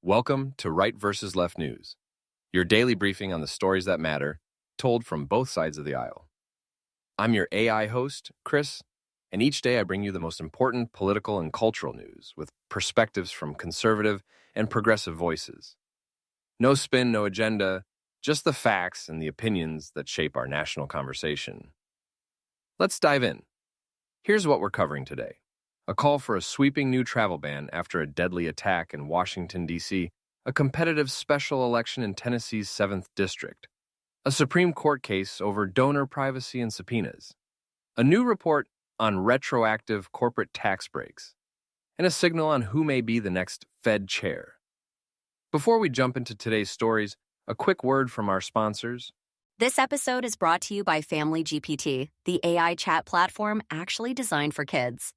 Welcome to Right versus Left News, your daily briefing on the stories that matter, told from both sides of the aisle. I'm your AI host, Chris, and each day I bring you the most important political and cultural news with perspectives from conservative and progressive voices. No spin, no agenda, just the facts and the opinions that shape our national conversation. Let's dive in. Here's what we're covering today. A call for a sweeping new travel ban after a deadly attack in Washington, D.C., a competitive special election in Tennessee's 7th District, a Supreme Court case over donor privacy and subpoenas, a new report on retroactive corporate tax breaks, and a signal on who may be the next Fed chair. Before we jump into today's stories, a quick word from our sponsors. This episode is brought to you by Family GPT, the AI chat platform actually designed for kids.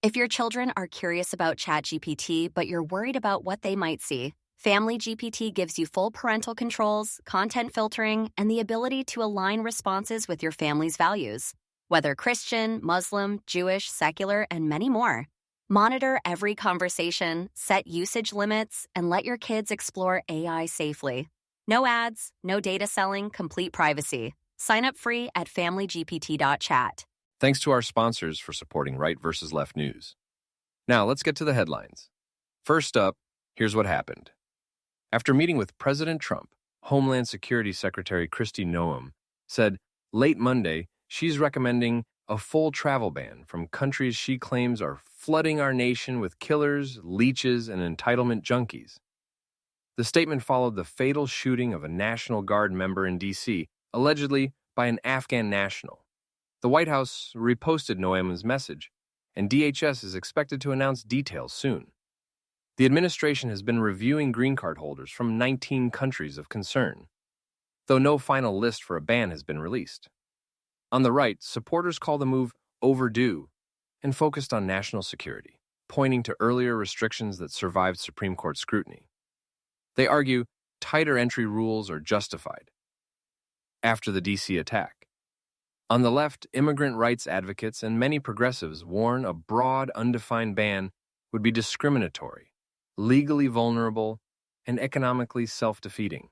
If your children are curious about ChatGPT, but you're worried about what they might see, Family GPT gives you full parental controls, content filtering, and the ability to align responses with your family's values, whether Christian, Muslim, Jewish, secular, and many more. Monitor every conversation, set usage limits, and let your kids explore AI safely. No ads, no data selling, complete privacy. Sign up free at familygpt.chat. Thanks to our sponsors for supporting Right versus Left News. Now, let's get to the headlines. First up, here's what happened. After meeting with President Trump, Homeland Security Secretary Kristi Noem said late Monday she's recommending a full travel ban from countries she claims are flooding our nation with killers, leeches, and entitlement junkies. The statement followed the fatal shooting of a National Guard member in D.C., allegedly by an Afghan national. The White House reposted Noem's message, and DHS is expected to announce details soon. The administration has been reviewing green card holders from 19 countries of concern, though no final list for a ban has been released. On the right, supporters call the move overdue and focused on national security, pointing to earlier restrictions that survived Supreme Court scrutiny. They argue tighter entry rules are justified after the D.C. attack. On the left, immigrant rights advocates and many progressives warn a broad, undefined ban would be discriminatory, legally vulnerable, and economically self-defeating.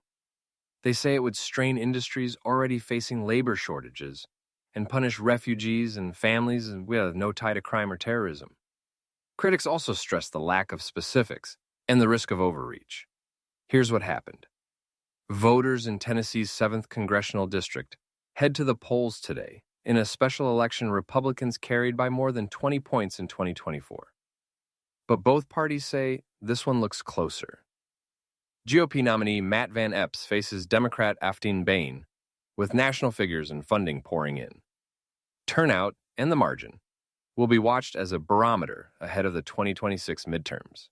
They say it would strain industries already facing labor shortages and punish refugees and families with no tie to crime or terrorism. Critics also stress the lack of specifics and the risk of overreach. Here's what happened. Voters in Tennessee's 7th Congressional District head to the polls today in a special election Republicans carried by more than 20 points in 2024. But both parties say this one looks closer. GOP nominee Matt Van Epps faces Democrat Aftine Bain, with national figures and funding pouring in. Turnout and the margin will be watched as a barometer ahead of the 2026 midterms.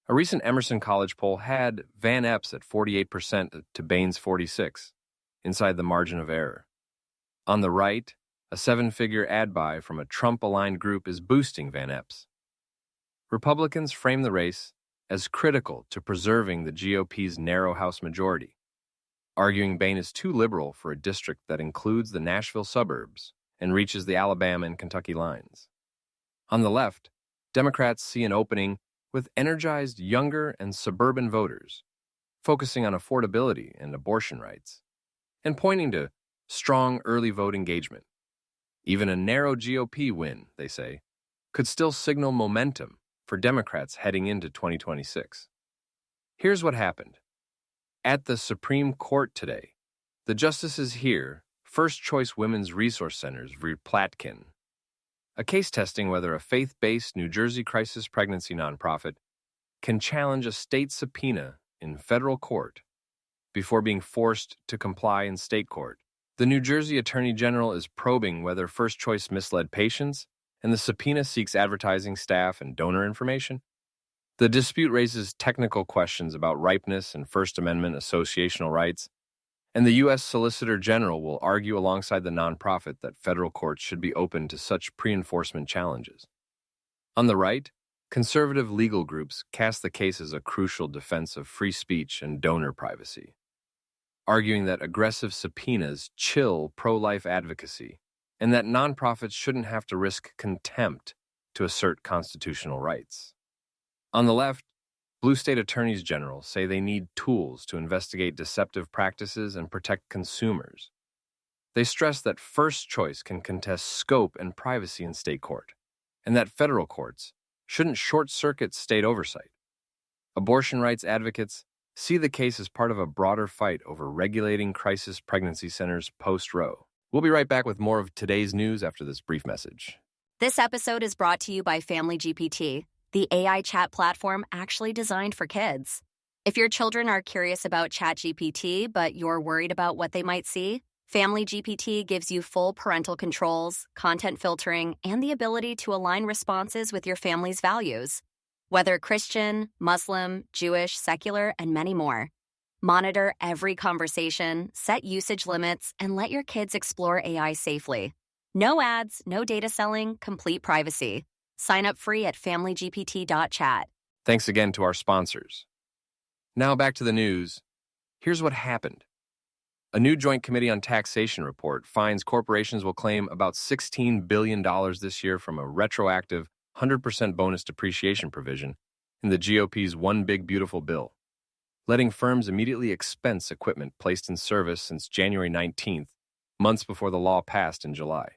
A recent Emerson College poll had Van Epps at 48% to Bain's 46%, inside the margin of error. On the right, a 7-figure ad buy from a Trump-aligned group is boosting Van Epps. Republicans frame the race as critical to preserving the GOP's narrow House majority, arguing Bain is too liberal for a district that includes the Nashville suburbs and reaches the Alabama and Kentucky lines. On the left, Democrats see an opening with energized younger and suburban voters, focusing on affordability and abortion rights, and pointing to strong early vote engagement. Even a narrow GOP win, they say, could still signal momentum for Democrats heading into 2026. Here's what happened. At the Supreme Court today, the justices hear First Choice Women's Resource Center's Platkin, a case testing whether a faith-based New Jersey crisis pregnancy nonprofit can challenge a state subpoena in federal court before being forced to comply in state court. The New Jersey Attorney General is probing whether First Choice misled patients, and the subpoena seeks advertising staff and donor information. The dispute raises technical questions about ripeness and First Amendment associational rights, and the U.S. Solicitor General will argue alongside the nonprofit that federal courts should be open to such pre-enforcement challenges. On the right, conservative legal groups cast the case as a crucial defense of free speech and donor privacy, arguing that aggressive subpoenas chill pro-life advocacy and that nonprofits shouldn't have to risk contempt to assert constitutional rights. On the left, Blue state attorneys general say they need tools to investigate deceptive practices and protect consumers. They stress that first choice can contest scope and privacy in state court, and that federal courts shouldn't short-circuit state oversight. Abortion rights advocates see the case as part of a broader fight over regulating crisis pregnancy centers post-Roe. We'll be right back with more of today's news after this brief message. This episode is brought to you by Family GPT, the AI chat platform actually designed for kids. If your children are curious about ChatGPT, but you're worried about what they might see, Family GPT gives you full parental controls, content filtering, and the ability to align responses with your family's values. Whether Christian, Muslim, Jewish, secular, and many more. Monitor every conversation, set usage limits, and let your kids explore AI safely. No ads, no data selling, complete privacy. Sign up free at familygpt.chat. Thanks again to our sponsors. Now back to the news. Here's what happened. A new Joint Committee on Taxation report finds corporations will claim about $16 billion this year from a retroactive 100% bonus depreciation provision in the GOP's One Big Beautiful Bill, letting firms immediately expense equipment placed in service since January 19th, months before the law passed in July.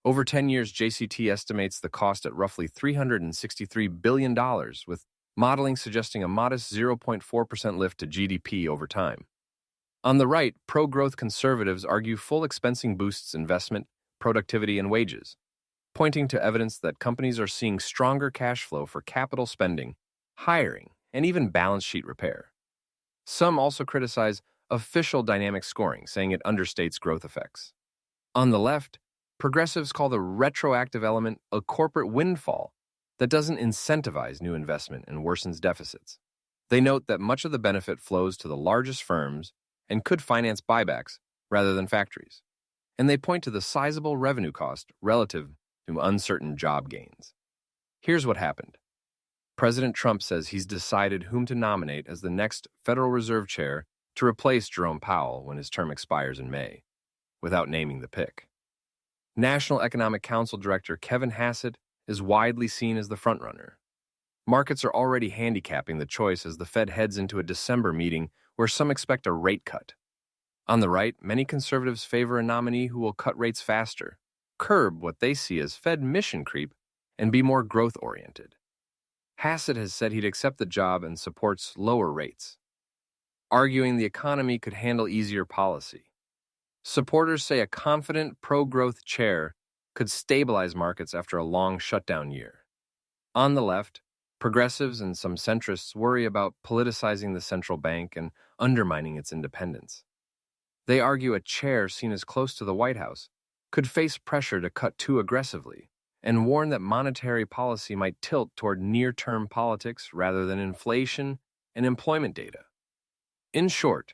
Over 10 years, JCT estimates the cost at roughly $363 billion, with modeling suggesting a modest 0.4% lift to GDP over time. On the right, pro-growth conservatives argue full expensing boosts investment, productivity, and wages, pointing to evidence that companies are seeing stronger cash flow for capital spending, hiring, and even balance sheet repair. Some also criticize official dynamic scoring, saying it understates growth effects. On the left, progressives call the retroactive element a corporate windfall that doesn't incentivize new investment and worsens deficits. They note that much of the benefit flows to the largest firms and could finance buybacks rather than factories. And they point to the sizable revenue cost relative to uncertain job gains. Here's what happened. President Trump says he's decided whom to nominate as the next Federal Reserve Chair to replace Jerome Powell when his term expires in May, without naming the pick. National Economic Council Director Kevin Hassett is widely seen as the frontrunner. Markets are already handicapping the choice as the Fed heads into a December meeting where some expect a rate cut. On the right, many conservatives favor a nominee who will cut rates faster, curb what they see as Fed mission creep, and be more growth-oriented. Hassett has said he'd accept the job and supports lower rates, arguing the economy could handle easier policy. Supporters say a confident pro-growth chair could stabilize markets after a long shutdown year. On the left, progressives and some centrists worry about politicizing the central bank and undermining its independence. They argue a chair seen as close to the White House could face pressure to cut too aggressively and warn that monetary policy might tilt toward near-term politics rather than inflation and employment data. In short,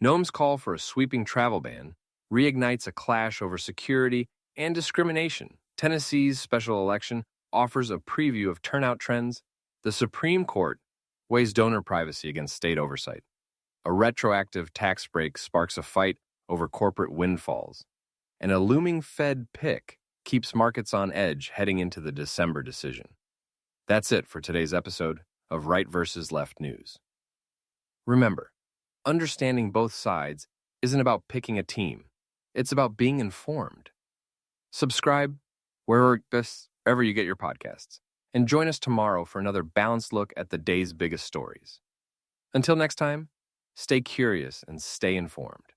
Noam's call for a sweeping travel ban reignites a clash over security and discrimination. Tennessee's special election offers a preview of turnout trends. The Supreme Court weighs donor privacy against state oversight. A retroactive tax break sparks a fight over corporate windfalls. And a looming Fed pick keeps markets on edge heading into the December decision. That's it for today's episode of Right versus Left News. Remember, understanding both sides isn't about picking a team. It's about being informed. Subscribe wherever you get your podcasts, and join us tomorrow for another balanced look at the day's biggest stories. Until next time, stay curious and stay informed.